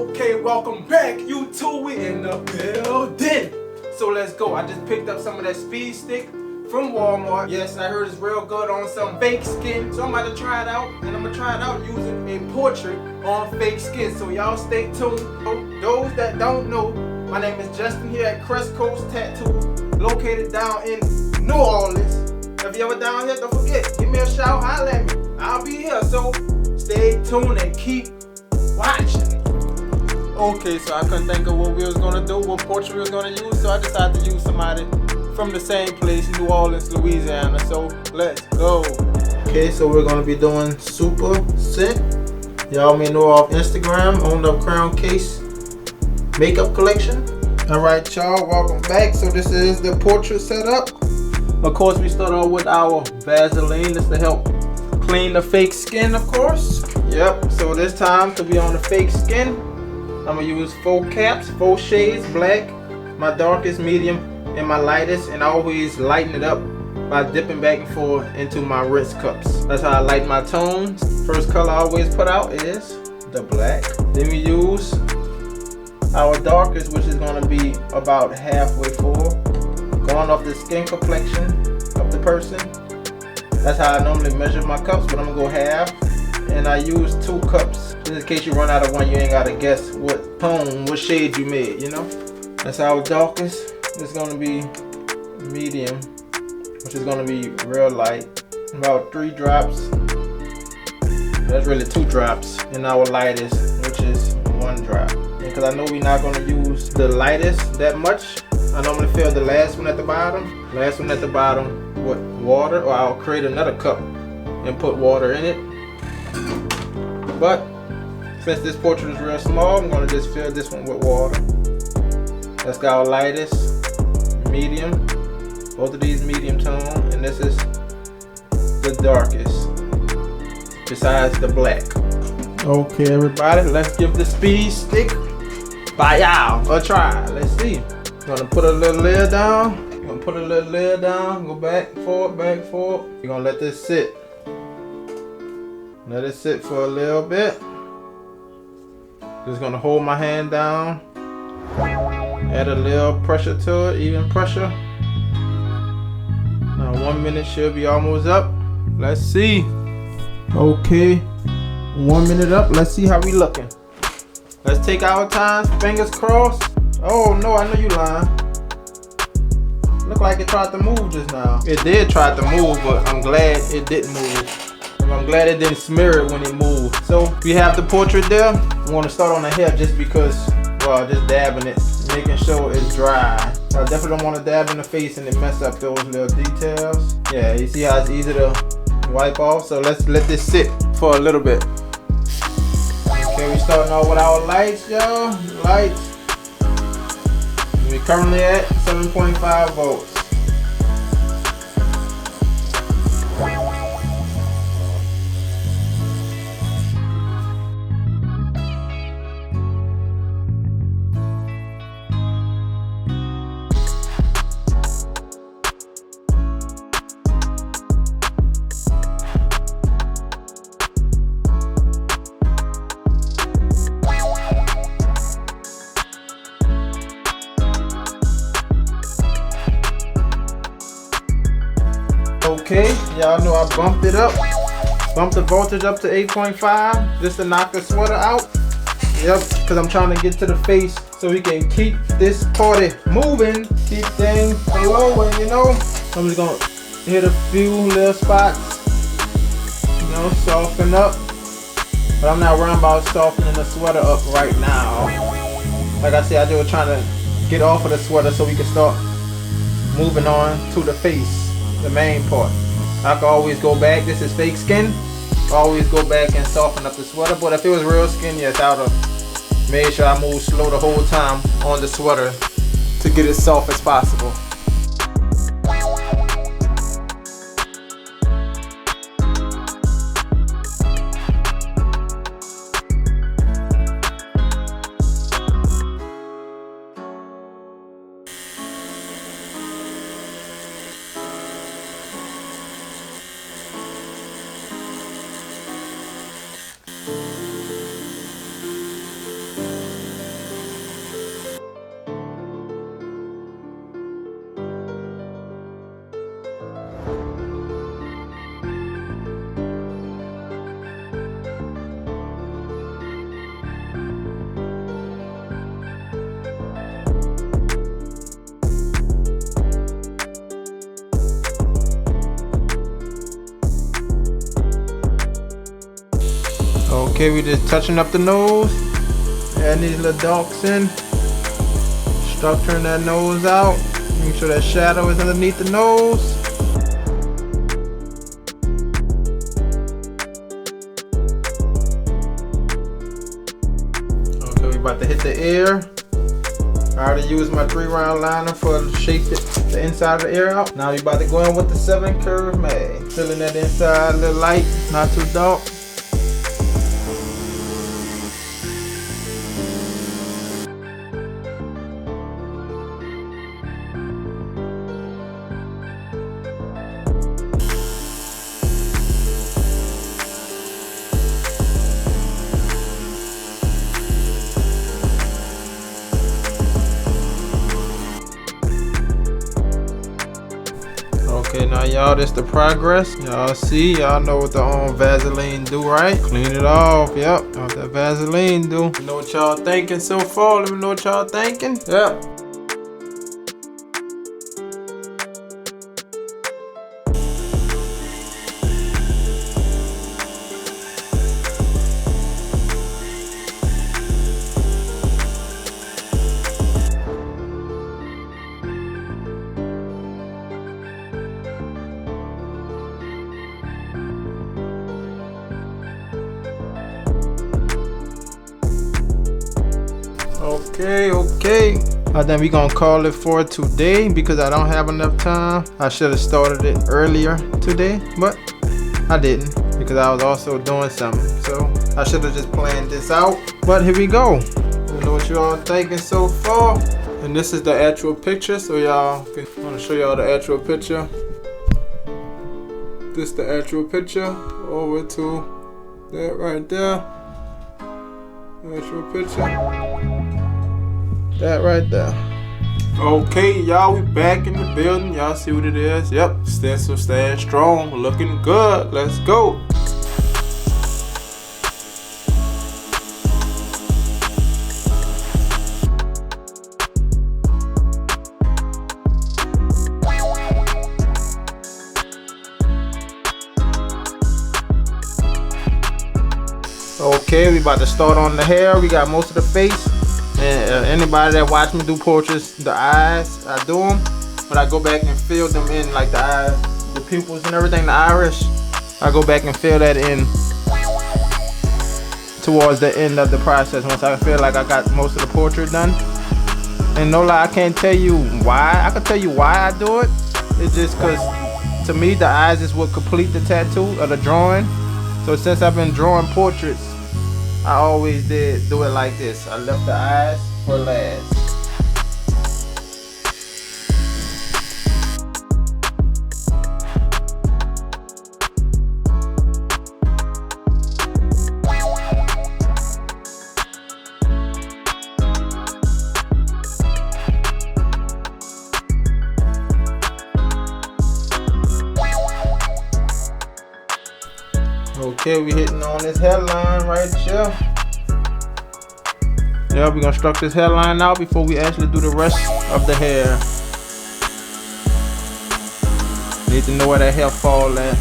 Okay, welcome back, YouTube. We in the building. So let's go. I just picked up some of that speed stick from Walmart. Yes, I heard it's real good on some fake skin. So I'm about to try it out, and I'm gonna try it out using a portrait on fake skin. So y'all stay tuned. Those that don't know, my name is Justin here at Crest Coast Tattoo, located down in New Orleans. If you ever down here, don't forget, give me a shout, holla at me. I'll be here. So stay tuned and keep watching. Okay, so I couldn't think of what we was gonna do, what portrait we was gonna use, so I decided to use somebody from the same place, New Orleans, Louisiana. So let's go. Okay, so we're gonna be doing Super Scent. Y'all may know off Instagram, on the Crown Case makeup collection. Alright y'all, welcome back. So this is the portrait setup. Of course, we start off with our Vaseline. This to help clean the fake skin, of course. Yep, so this time to be on the fake skin, I'm gonna use 4 caps, 4 shades, black, my darkest, medium, and my lightest, and I always lighten it up by dipping back and forth into my wrist cups. That's how I lighten my tones. First color I always put out is the black. Then we use our darkest, which is gonna be about halfway full, going off the skin complexion of the person. That's how I normally measure my cups, but I'm gonna go half. And I use 2 cups. Just in case you run out of one, you ain't gotta guess what tone, what shade you made, you know? That's our darkest. This is gonna be medium, which is gonna be real light. About 3 drops. That's really 2 drops. And our lightest, which is 1 drop. Because I know we're not gonna use the lightest that much, I normally fill the last one at the bottom. Last one at the bottom with water, or I'll create another cup and put water in it. But since this portrait is real small, I'm going to just fill this one with water. That's got our lightest, medium, both of these medium tone, and this is the darkest, besides the black. Okay everybody, let's give the speed stick by y'all a try. Let's see. I'm gonna put a little layer down. Go back, forward. You're gonna let this sit. Let it sit for a little bit. Just gonna hold my hand down. Add a little pressure to it, even pressure. Now 1 minute should be almost up. Let's see. Okay, 1 minute up. Let's see how we looking. Let's take our time, fingers crossed. Oh no, I know you lying. Look like it tried to move just now. It did try to move, but I'm glad it didn't move. I'm glad it didn't smear it when it moved. So we have the portrait there. I'm gonna start on the hair just because, well, just dabbing it, making sure it's dry. I definitely don't want to dab in the face and it mess up those little details. Yeah, you see how it's easy to wipe off. So let's let this sit for a little bit. Okay, we starting off with our lights, y'all. Lights. We're currently at 7.5 volts. Okay, y'all know I bumped it up. Bumped the voltage up to 8.5 just to knock the sweater out. Yep, because I'm trying to get to the face so we can keep this party moving. Keep things flowing, you know. I'm just going to hit a few little spots. You know, soften up. But I'm not worrying about softening the sweater up right now. Like I said, I just trying to get off of the sweater so we can start moving on to the face. The main part. I can always go back. This is fake skin. Always go back and soften up the sweater. But if it was real skin, yes, I would have made sure I move slow the whole time on the sweater to get it soft as possible. Okay, we just touching up the nose. Adding these little darks in. Structuring that nose out. Make sure that shadow is underneath the nose. Okay, we about to hit the ear. I already used my 3-round liner for to shape the inside of the ear out. Now we about to go in with the 7 curve mag. Filling that inside a little light, not too dark. Okay, now y'all, this the progress. Y'all see, y'all know what the Vaseline do, right? Clean it off, yep. What that Vaseline do. You know what y'all thinking so far? Let me know what y'all thinking. Yep. Okay. I think we gonna call it for today because I don't have enough time. I should have started it earlier today, but I didn't because I was also doing something. So I should have just planned this out. But here we go. I know what you all thinking so far. And this is the actual picture, so y'all can, I want to show y'all the actual picture. This is the actual picture. Over to that right there. Actual picture. That right there. Okay, y'all, we back in the building. Y'all see what it is? Yep, stencil stand strong, looking good. Let's go. Okay, we about to start on the hair. We got most of the face. And anybody that watch me do portraits, the eyes, I do them, but I go back and fill them in, like the eyes, the pupils and everything, the iris. I go back and fill that in towards the end of the process once I feel like I got most of the portrait done. And no lie, I can't tell you why. I can tell you why I do it. It's just because to me the eyes is what complete the tattoo or the drawing. So since I've been drawing portraits, I always did do it like this. I left the eyes for last. Okay, we hitting on this hairline right here. Yeah, we're gonna structure this hairline out before we actually do the rest of the hair. Need to know where that hair fall at.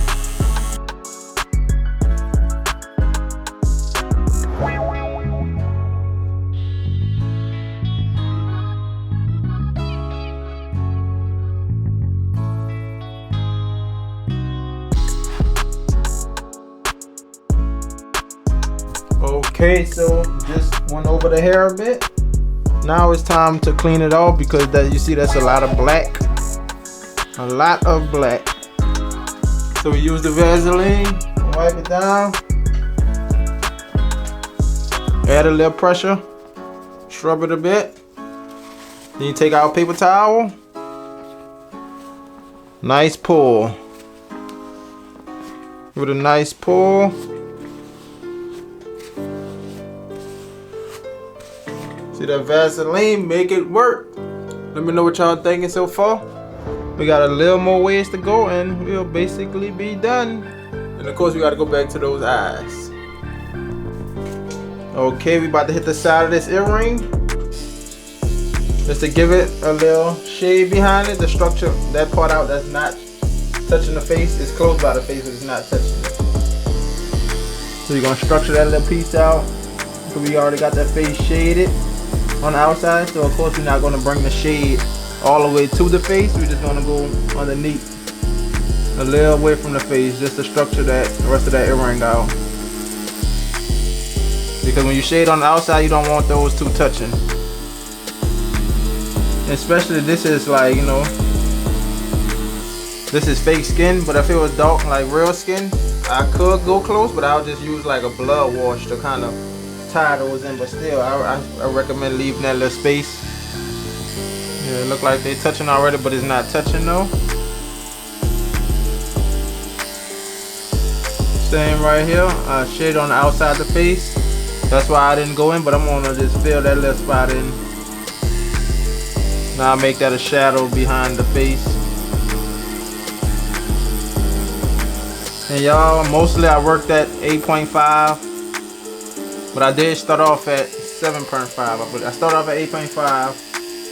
Okay, so just went over the hair a bit. Now it's time to clean it off because you see that's a lot of black. A lot of black. So we use the Vaseline, wipe it down. Add a little pressure. Scrub it a bit. Then you take out a paper towel. Nice pull. With a nice pull. See that Vaseline, make it work. Let me know what y'all thinking so far. We got a little more ways to go and we'll basically be done. And of course we gotta go back to those eyes. Okay, we about to hit the side of this earring. Just to give it a little shade behind it. The structure, that part out that's not touching the face, is close by the face, but it's not touching it. So you're gonna structure that little piece out. So we already got that face shaded on the outside. So of course we're not gonna bring the shade all the way to the face. We're just gonna go underneath a little away from the face just to structure that the rest of that earring out. Because when you shade on the outside, you don't want those two touching. Especially this is like, you know, this is fake skin, but if it was dark like real skin, I could go close, but I'll just use like a blood wash to kind of tie those in. But still, I recommend leaving that little space. Yeah, it look like they touching already, but it's not touching though. Same right here, I shade on the outside of the face. That's why I didn't go in, but I'm gonna just fill that little spot in. Now I'll make that a shadow behind the face. And y'all, mostly I worked at 8.5, but I did start off at 7.5. I started off at 8.5,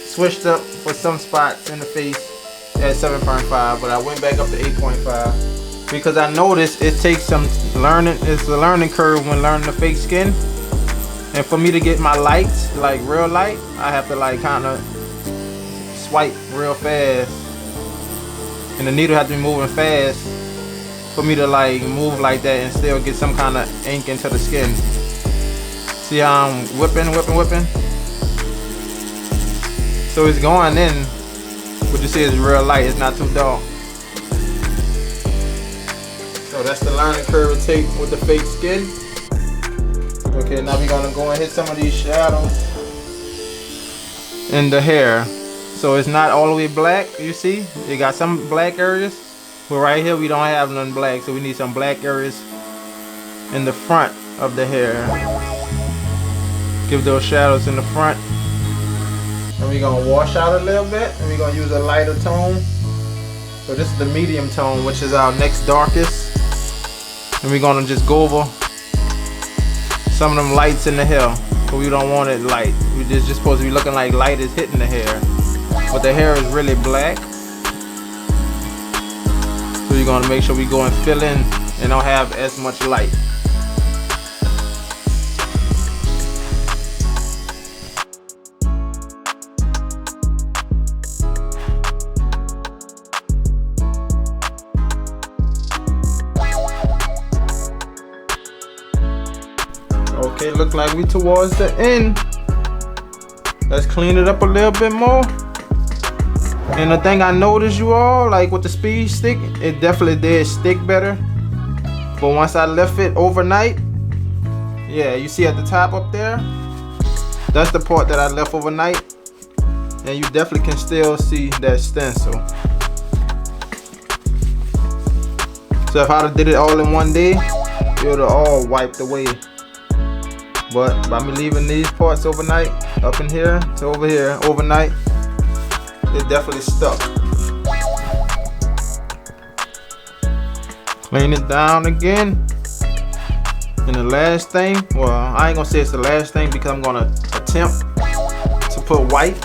switched up for some spots in the face at 7.5, but I went back up to 8.5 because I noticed it takes some learning. It's a learning curve when learning the fake skin, and for me to get my lights, like real light, I have to like kind of swipe real fast, and the needle has to be moving fast for me to like move like that and still get some kind of ink into the skin. See how I'm whipping. So it's going in, but you see it's real light, it's not too dark. So that's the learning curve it takes with the fake skin. Okay, now we're gonna go and hit some of these shadows in the hair. So it's not all the way black, you see? You got some black areas, but right here we don't have none black, so we need some black areas in the front of the hair. Give those shadows in the front. And we're gonna wash out a little bit, and we're gonna use a lighter tone. So this is the medium tone, which is our next darkest. And we're gonna just go over some of them lights in the hair, but we don't want it light. We're just supposed to be looking like light is hitting the hair, but the hair is really black. So you're gonna make sure we go and fill in and don't have as much light. Okay, look like we towards the end. Let's clean it up a little bit more. And the thing I noticed, you all, like with the speed stick, it definitely did stick better. But once I left it overnight, yeah, you see at the top up there, that's the part that I left overnight. And you definitely can still see that stencil. So if I did it all in one day, it would have all wiped away. But by me leaving these parts overnight, up in here to over here overnight, it definitely stuck. Clean it down again. And the last thing, well, I ain't gonna say it's the last thing because I'm gonna attempt to put white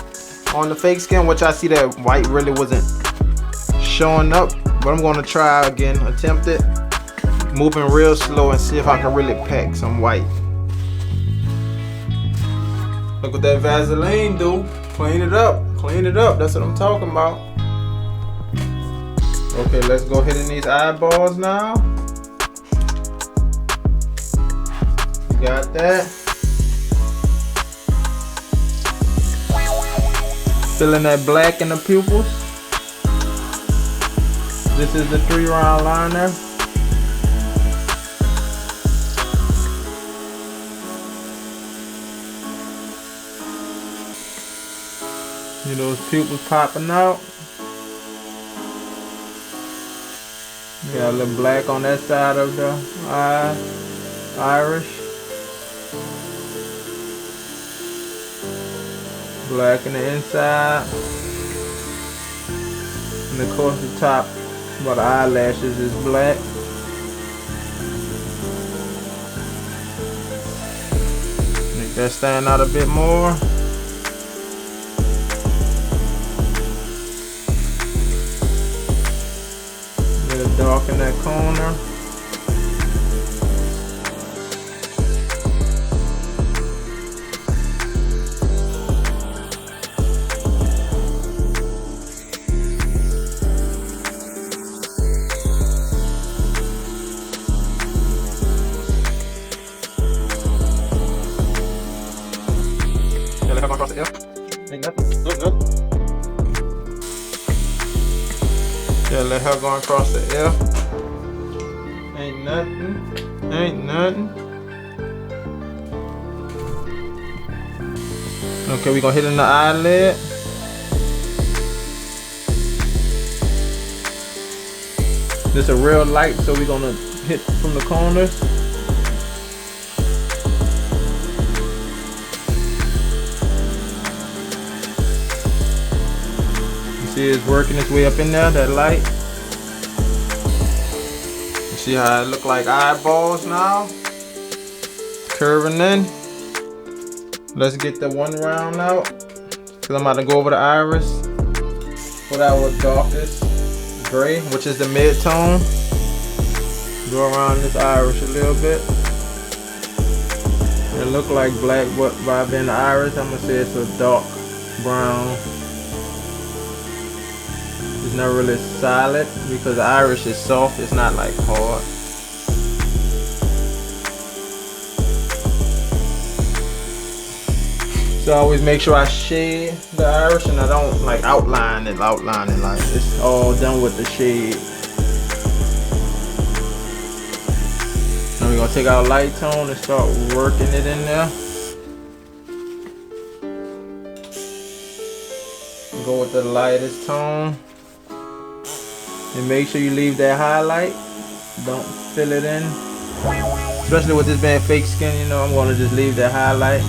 on the fake skin, which I see that white really wasn't showing up. But I'm gonna try again, attempt it, moving real slow and see if I can really pack some white. Look what that Vaseline do. Clean it up, that's what I'm talking about. Okay, let's go hit in these eyeballs now. You got that. Filling that black in the pupils. This is the 3-round liner. See those pupils popping out. Got a little black on that side of the eye, iris. Black in the inside. And of course the top, where the eyelashes is black. Make that stand out a bit more. Dark in that corner. let her go across the F. Ain't nothing. Nothing. Yeah, let her go across the F. Ain't nothing. Ain't nothing. Okay, we gonna hit in the eyelid. This a real light, so we're gonna hit from the corners. You see it's working its way up in there, that light. You see how it look like eyeballs now? Curving in. Let's get the one round out, cause I'm about to go over the iris with our darkest gray, which is the mid-tone. Go around this iris a little bit. It look like black, but by being the iris, I'm gonna say it's a dark brown. It's not really solid because the iris is soft. It's not like hard. So I always make sure I shade the iris and I don't like outline it like it's all done with the shade. Now we're gonna take our light tone and start working it in there. Go with the lightest tone. And make sure you leave that highlight. Don't fill it in. Especially with this being fake skin, you know, I'm gonna just leave that highlight.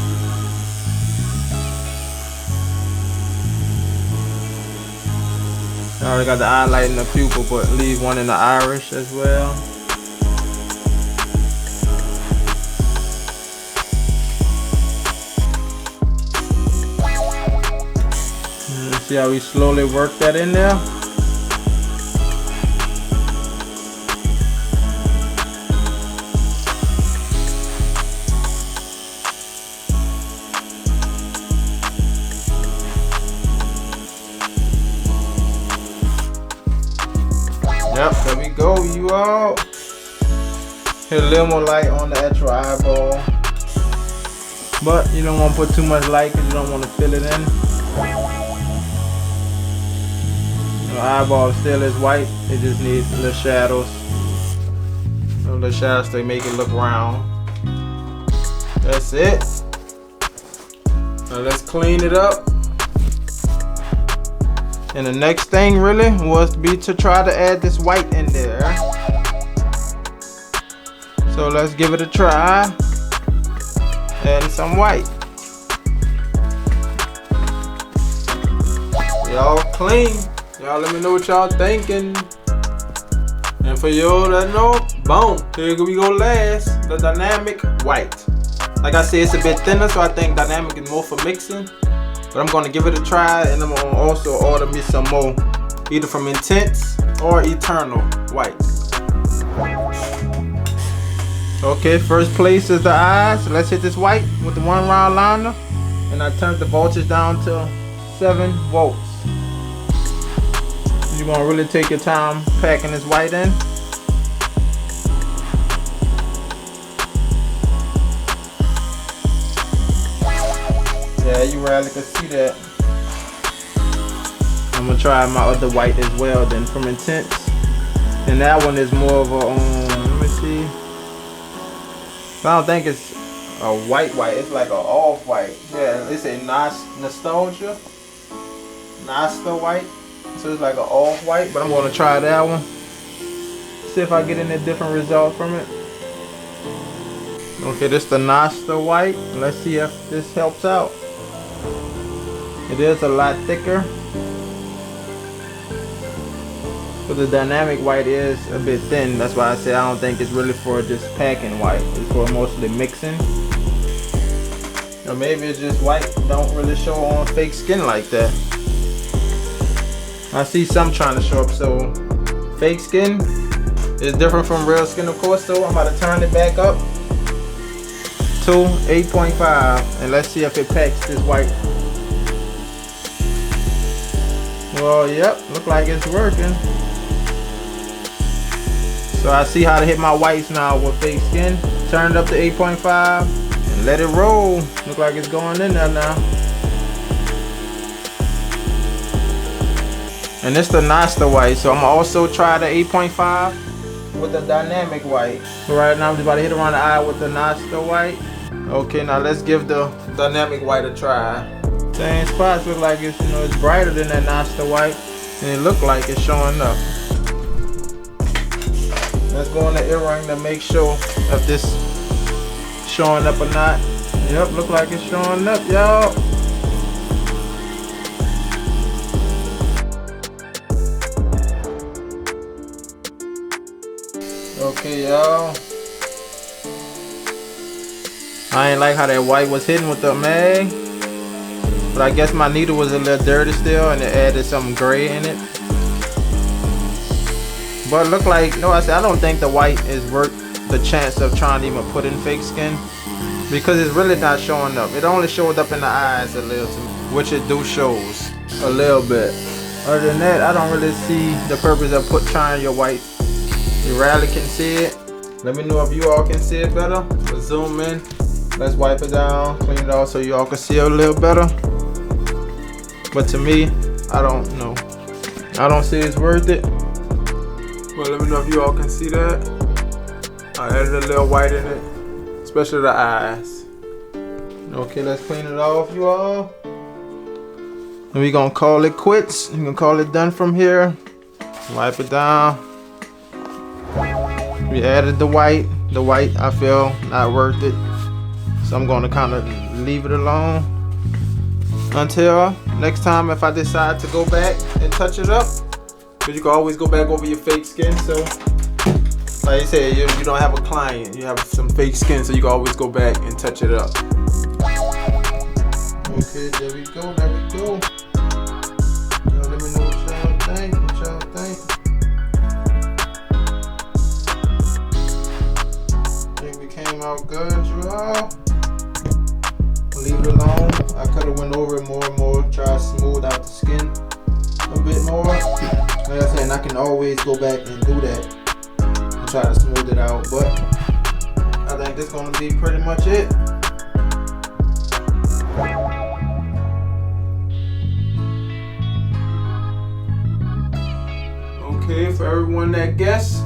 I already got the highlight in the pupil, but leave one in the iris as well. See how we slowly work that in there? Yep, there we go, you all. Hit a little more light on the actual eyeball. But you don't want to put too much light because you don't want to fill it in. The eyeball still is white. It just needs little shadows. Little shadows to make it look round. That's it. Now let's clean it up. And the next thing really was to try to add this white in there. So let's give it a try. Adding some white. Y'all clean. Y'all let me know what y'all thinking. And for y'all that know, boom, here we go last. The dynamic white. Like I said, it's a bit thinner, so I think dynamic is more for mixing. But I'm gonna give it a try, and I'm gonna also order me some more, either from Intense or Eternal White. Okay, first place is the eyes. So let's hit this white with the 1 round liner. And I turned the voltage down to 7 volts. You're gonna really take your time packing this white in. Yeah, you rarely can see that. I'm gonna try my other white as well then from Intense. And that one is more of a, let me see. I don't think it's a white, it's like an off-white. Yeah, it's a nostalgia. Nasta white. So it's like an off-white, but I'm gonna try that one. See if I get any different result from it. Okay, this is the Nasta white. Let's see if this helps out. It is a lot thicker. But the dynamic white is a bit thin. That's why I say I don't think it's really for just packing white. It's for mostly mixing. Or maybe it's just white don't really show on fake skin like that. I see some trying to show up. So fake skin is different from real skin, of course. So I'm about to turn it back up to 8.5 and let's see if it packs this white. Well, yep, look like it's working. So I see how to hit my whites now with fake skin. Turn it up to 8.5 and let it roll. Look like it's going in there now. And it's the Noster white, so I'm gonna also try the 8.5 with the dynamic white. So right now I'm just about to hit around the eye with the Noster white. Okay, now let's give the dynamic white a try. Same spots look like it's, you know, it's brighter than that Noster white, and it look like it's showing up. Let's go on the earring to make sure if this showing up or not. Yep, look like it's showing up, y'all. Okay, y'all. I ain't like how that white was hitting with the mag, but I guess my needle was a little dirty still, and it added some gray in it. But look like, no, I don't think the white is worth the chance of trying to even put in fake skin, because it's really not showing up. It only showed up in the eyes a little, which it do shows a little bit. Other than that, I don't really see the purpose of trying your white. You rarely can see it. Let me know if you all can see it better. Let's zoom in. Let's wipe it down, clean it off so you all can see it a little better. But to me, I don't know. I don't see it's worth it. Well, let me know if you all can see that. I added a little white in it, especially the eyes. Okay, let's clean it off, you all. And we gonna call it quits. You can call it done from here. Wipe it down. We added the white. The white I feel not worth it, so I'm gonna kind of leave it alone until next time if I decide to go back and touch it up. Because you can always go back over your fake skin. So like I said, you don't have a client, you have some fake skin, so you can always go back and touch it up. Okay, there we go, there we go. Y'all let me know what y'all think, Came out good, you all. Leave it alone. I could have went over it more and more, try to smooth out the skin a bit more. Like I said, I can always go back and do that and try to smooth it out, but I think this is gonna be pretty much it. Okay, for everyone that guessed,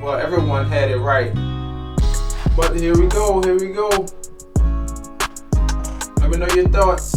well, everyone had it right. But here we go, here we go. Let me know your thoughts.